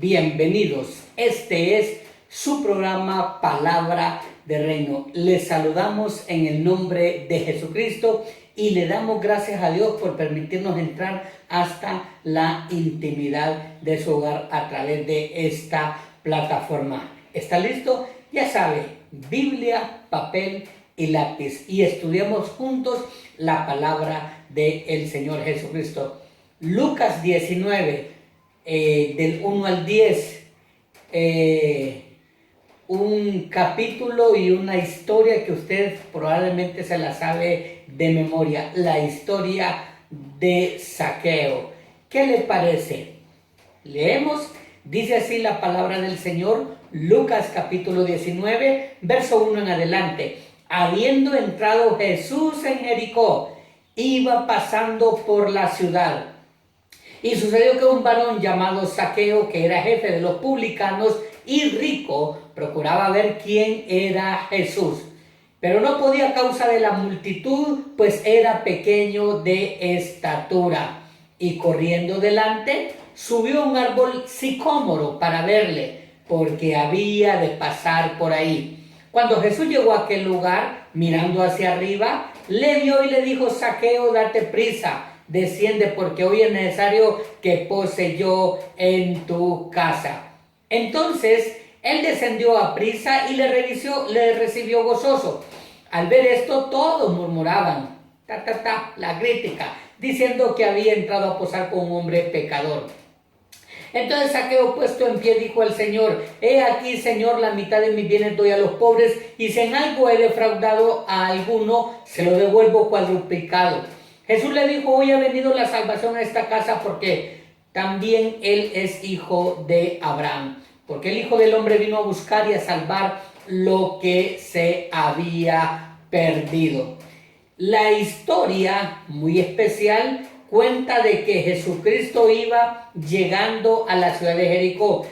bienvenidos. Este es su programa Palabra de Reino. Les saludamos en el nombre de Jesucristo y le damos gracias a Dios por permitirnos entrar hasta la intimidad de su hogar a través de esta plataforma. ¿Está listo? Ya sabe, Biblia, papel y lápiz, y estudiamos juntos la palabra del Señor Jesucristo. Lucas 19, del 1 al 10, un capítulo y una historia que usted probablemente se la sabe de memoria, la historia de Zaqueo. ¿Qué le parece? Leemos, dice así la palabra del Señor, Lucas capítulo 19, verso 1 en adelante. Habiendo entrado Jesús en Jericó, iba pasando por la ciudad. Y sucedió que un varón llamado Zaqueo, que era jefe de los publicanos y rico, procuraba ver quién era Jesús. Pero no podía a causa de la multitud, pues era pequeño de estatura. Y corriendo delante, subió a un árbol sicómoro para verle, porque había de pasar por ahí. Cuando Jesús llegó a aquel lugar, mirando hacia arriba, le vio y le dijo: Zaqueo, date prisa, desciende, porque hoy es necesario que pose yo en tu casa. Entonces él descendió a prisa y le recibió gozoso. Al ver esto, todos murmuraban, la crítica, diciendo que había entrado a posar con un hombre pecador. Entonces Zaqueo, puesto en pie, dijo al Señor: he aquí, Señor, la mitad de mis bienes doy a los pobres, y si en algo he defraudado a alguno, se lo devuelvo cuadruplicado. Jesús le dijo: hoy ha venido la salvación a esta casa, porque también él es hijo de Abraham. Porque el Hijo del Hombre vino a buscar y a salvar lo que se había perdido. La historia, muy especial, cuenta de que Jesucristo iba llegando a la ciudad de Jericó.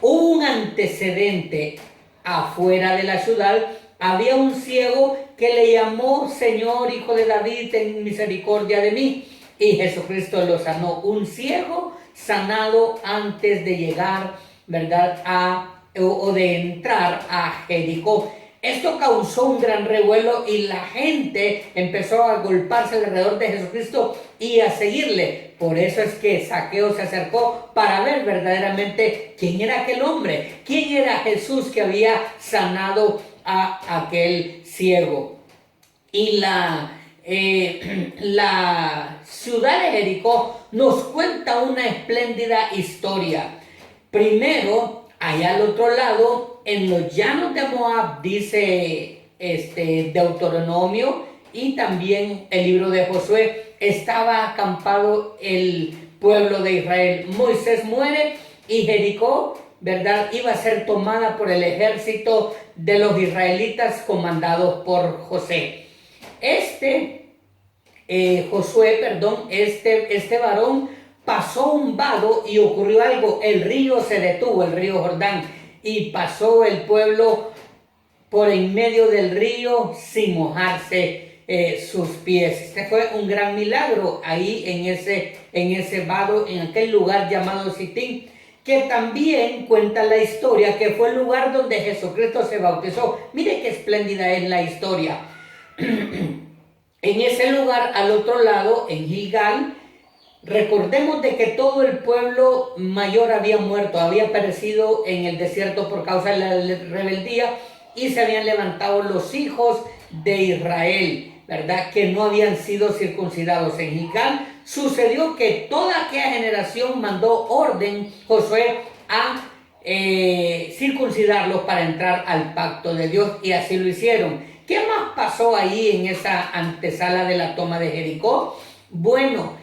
Un antecedente afuera de la ciudad. Había un ciego que le llamó: Señor, Hijo de David, ten misericordia de mí. Y Jesucristo lo sanó. Un ciego sanado antes de llegar, ¿verdad?, o de entrar a Jericó. Esto causó un gran revuelo y la gente empezó a agolparse alrededor de Jesucristo y a seguirle. Por eso es que Zaqueo se acercó para ver verdaderamente quién era aquel hombre, quién era Jesús que había sanado a aquel ciego. Y la ciudad de Jericó nos cuenta una espléndida historia. Primero, allá al otro lado, en los llanos de Moab, dice Deuteronomio y también el libro de Josué, estaba acampado el pueblo de Israel. Moisés muere y Jericó, ¿verdad?, iba a ser tomada por el ejército de los israelitas comandados por José. Este varón pasó un vado y ocurrió algo. El río se detuvo, el río Jordán, y pasó el pueblo por en medio del río sin mojarse sus pies. Este fue un gran milagro ahí en ese vado, en aquel lugar llamado Sitín, que también cuenta la historia que fue el lugar donde Jesucristo se bautizó. Mire qué espléndida es la historia. En ese lugar, al otro lado, en Gilgal, recordemos de que todo el pueblo mayor había muerto, había perecido en el desierto por causa de la rebeldía, y se habían levantado los hijos de Israel, ¿verdad?, que no habían sido circuncidados. En Gilgal sucedió que toda aquella generación mandó orden Josué a circuncidarlos para entrar al pacto de Dios, y así lo hicieron. ¿Qué más pasó ahí en esa antesala de la toma de Jericó? Bueno,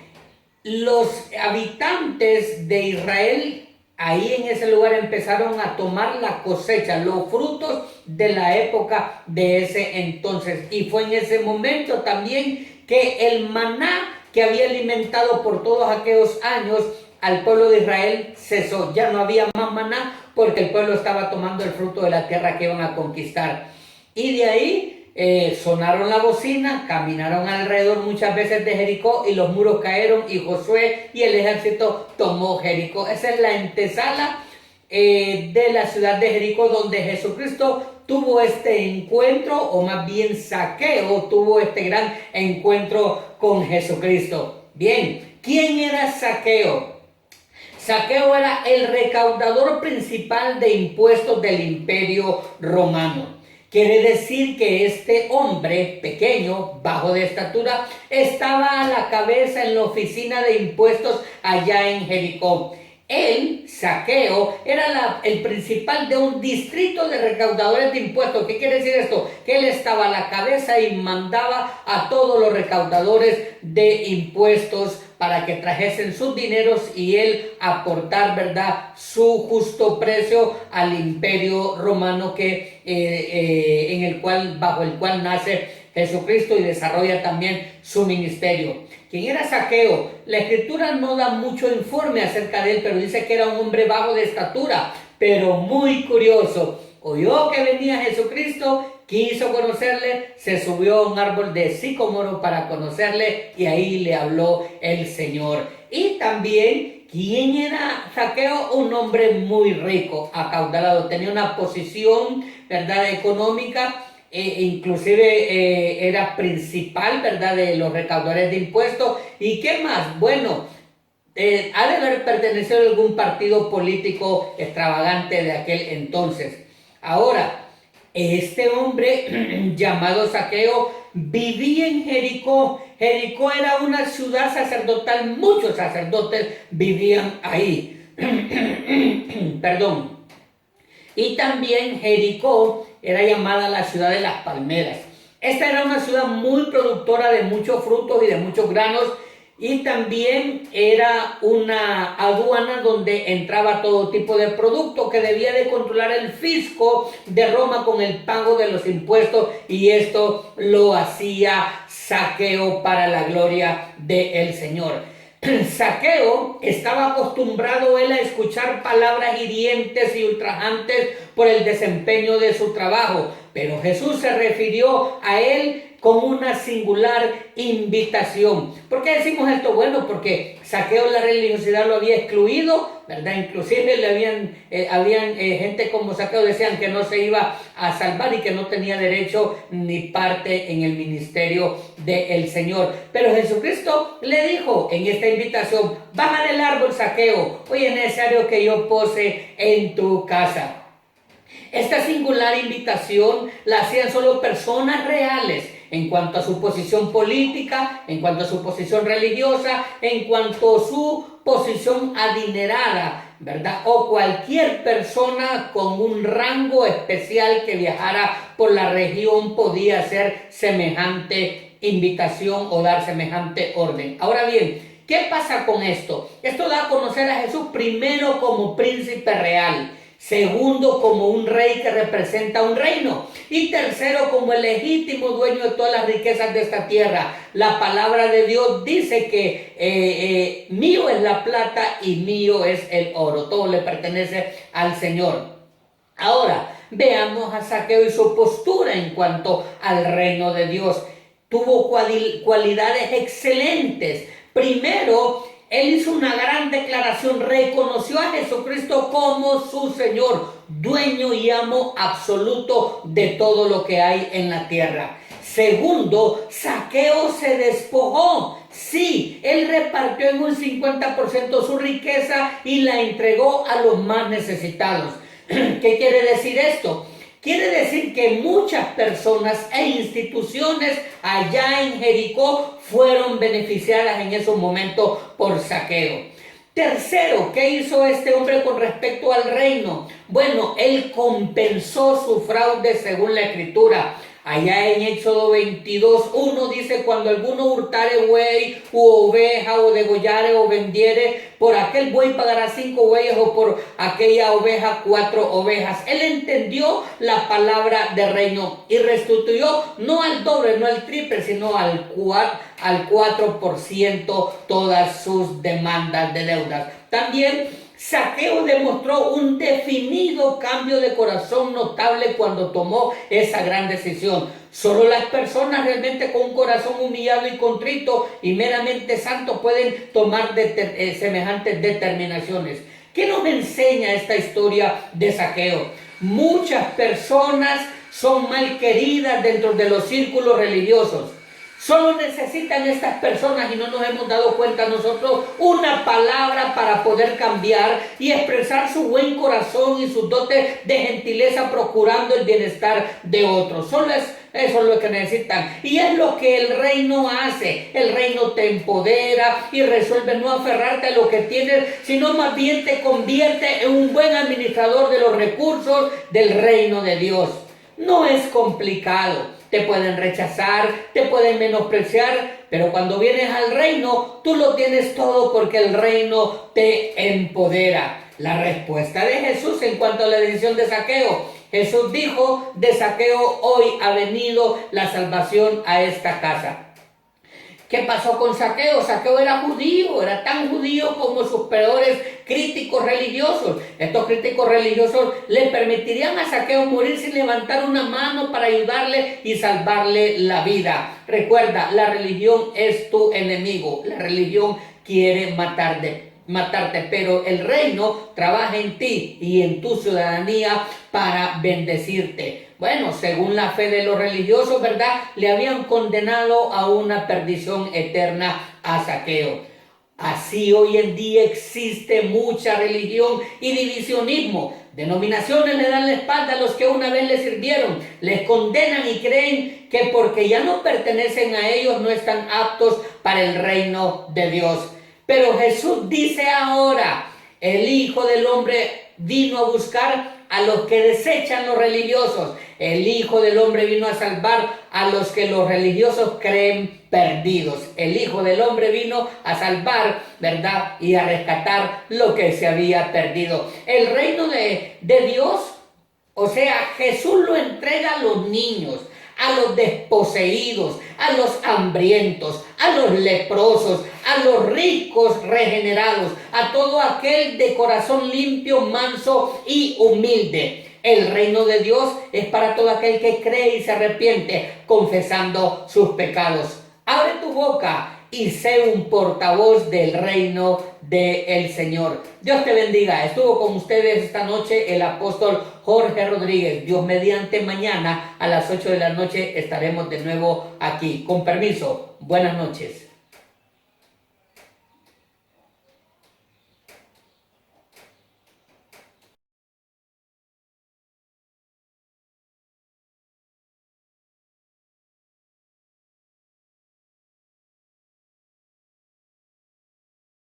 los habitantes de Israel ahí en ese lugar empezaron a tomar la cosecha, los frutos de la época de ese entonces. Y fue en ese momento también que el maná que había alimentado por todos aquellos años al pueblo de Israel cesó. Ya no había más maná porque el pueblo estaba tomando el fruto de la tierra que iban a conquistar. Y de ahí sonaron la bocina, caminaron alrededor muchas veces de Jericó y los muros cayeron y Josué y el ejército tomó Jericó. Esa es la antesala de la ciudad de Jericó, donde Jesucristo tuvo este encuentro, o más bien Zaqueo tuvo este gran encuentro con Jesucristo. Bien, ¿quién era Zaqueo? Zaqueo era el recaudador principal de impuestos del Imperio Romano. Quiere decir que este hombre pequeño, bajo de estatura, estaba a la cabeza en la oficina de impuestos allá en Jericó. Él, Zaqueo, era el principal de un distrito de recaudadores de impuestos. ¿Qué quiere decir esto? Que él estaba a la cabeza y mandaba a todos los recaudadores de impuestos para que trajesen sus dineros y él aportar, ¿verdad?, su justo precio al Imperio Romano bajo el cual nace Jesucristo y desarrolla también su ministerio. ¿Quién era Zaqueo? La Escritura no da mucho informe acerca de él, pero dice que era un hombre bajo de estatura, pero muy curioso. Oyó que venía Jesucristo, quiso conocerle, se subió a un árbol de sicómoro para conocerle y ahí le habló el Señor. Y también, ¿quién era Zaqueo? Un hombre muy rico, acaudalado, tenía una posición, ¿verdad?, económica. Inclusive era principal, ¿verdad?, de los recaudadores de impuestos. ¿Y qué más? Bueno, ha de haber pertenecido a algún partido político extravagante de aquel entonces. Ahora, este hombre llamado Zaqueo vivía en Jericó. Jericó era una ciudad sacerdotal, muchos sacerdotes vivían ahí. Perdón. Y también Jericó era llamada la ciudad de las palmeras. Esta era una ciudad muy productora de muchos frutos y de muchos granos, y también era una aduana donde entraba todo tipo de producto que debía de controlar el fisco de Roma con el pago de los impuestos, y esto lo hacía Zaqueo para la gloria del Señor. Zaqueo estaba acostumbrado él a escuchar palabras hirientes y ultrajantes por el desempeño de su trabajo, pero Jesús se refirió a él con una singular invitación. ¿Por qué decimos esto? Bueno, porque Zaqueo la religiosidad lo había excluido, ¿verdad? Inclusive habían gente como Zaqueo decían que no se iba a salvar y que no tenía derecho ni parte en el ministerio del Señor. Pero Jesucristo le dijo en esta invitación: baja del árbol, Zaqueo, hoy es necesario que yo pose en tu casa. Esta singular invitación la hacían solo personas reales en cuanto a su posición política, en cuanto a su posición religiosa, en cuanto a su posición adinerada, ¿verdad? O cualquier persona con un rango especial que viajara por la región podía hacer semejante invitación o dar semejante orden. Ahora bien, ¿qué pasa con esto? Esto da a conocer a Jesús primero como príncipe real, segundo como un rey que representa un reino, y tercero como el legítimo dueño de todas las riquezas de esta tierra. La palabra de Dios dice que mío es la plata y mío es el oro, todo le pertenece al Señor. Ahora veamos a Zaqueo y su postura en cuanto al reino de Dios. Tuvo cualidades excelentes. Primero, él hizo una gran declaración, reconoció a Jesucristo como su Señor, dueño y amo absoluto de todo lo que hay en la tierra. Segundo, Zaqueo se despojó. Sí, él repartió en un 50% su riqueza y la entregó a los más necesitados. ¿Qué quiere decir esto? Quiere decir que muchas personas e instituciones allá en Jericó fueron beneficiadas en esos momentos por Zaqueo. Tercero, ¿qué hizo este hombre con respecto al reino? Bueno, él compensó su fraude según la Escritura. Allá en Éxodo 22:1 dice: cuando alguno hurtare buey u oveja o degollare o vendiere, por aquel buey pagará 5 bueyes o por aquella oveja 4 ovejas. Él entendió la palabra de reino y restituyó no al doble, no al triple, sino al 4% todas sus demandas de deudas. También Zaqueo demostró un definido cambio de corazón notable cuando tomó esa gran decisión. Solo las personas realmente con un corazón humillado y contrito y meramente santo pueden tomar semejantes determinaciones. ¿Qué nos enseña esta historia de Zaqueo? Muchas personas son mal queridas dentro de los círculos religiosos. Solo necesitan estas personas, y no nos hemos dado cuenta nosotros, una palabra para poder cambiar y expresar su buen corazón y sus dotes de gentileza procurando el bienestar de otros. Solo eso es lo que necesitan. Y es lo que el reino hace. El reino te empodera y resuelve no aferrarte a lo que tienes, sino más bien te convierte en un buen administrador de los recursos del reino de Dios. No es complicado. Te pueden rechazar, te pueden menospreciar, pero cuando vienes al reino, tú lo tienes todo porque el reino te empodera. La respuesta de Jesús en cuanto a la decisión de Zaqueo. Jesús dijo de Zaqueo: hoy ha venido la salvación a esta casa. ¿Qué pasó con Zaqueo? Zaqueo era judío, era tan judío como sus peores críticos religiosos. Estos críticos religiosos le permitirían a Zaqueo morir sin levantar una mano para ayudarle y salvarle la vida. Recuerda, la religión es tu enemigo. La religión quiere matarte, pero el reino trabaja en ti y en tu ciudadanía para bendecirte. Bueno, según la fe de los religiosos, ¿verdad?, le habían condenado a una perdición eterna a Zaqueo. Así hoy en día existe mucha religión y divisionismo. Denominaciones le dan la espalda a los que una vez les sirvieron, les condenan y creen que porque ya no pertenecen a ellos no están aptos para el reino de Dios. Pero Jesús dice ahora: el Hijo del Hombre vino a buscar a los que desechan los religiosos. El Hijo del Hombre vino a salvar a los que los religiosos creen perdidos. El Hijo del Hombre vino a salvar, ¿verdad?, y a rescatar lo que se había perdido. El reino de Dios, o sea, Jesús lo entrega a los niños, a los desposeídos, a los hambrientos, a los leprosos, a los ricos regenerados, a todo aquel de corazón limpio, manso y humilde. El reino de Dios es para todo aquel que cree y se arrepiente, confesando sus pecados. Abre tu boca y sé un portavoz del reino del Señor. Dios te bendiga. Estuvo con ustedes esta noche el apóstol Jorge Rodríguez. Dios mediante, mañana a las 8 de la noche estaremos de nuevo aquí. Con permiso, buenas noches.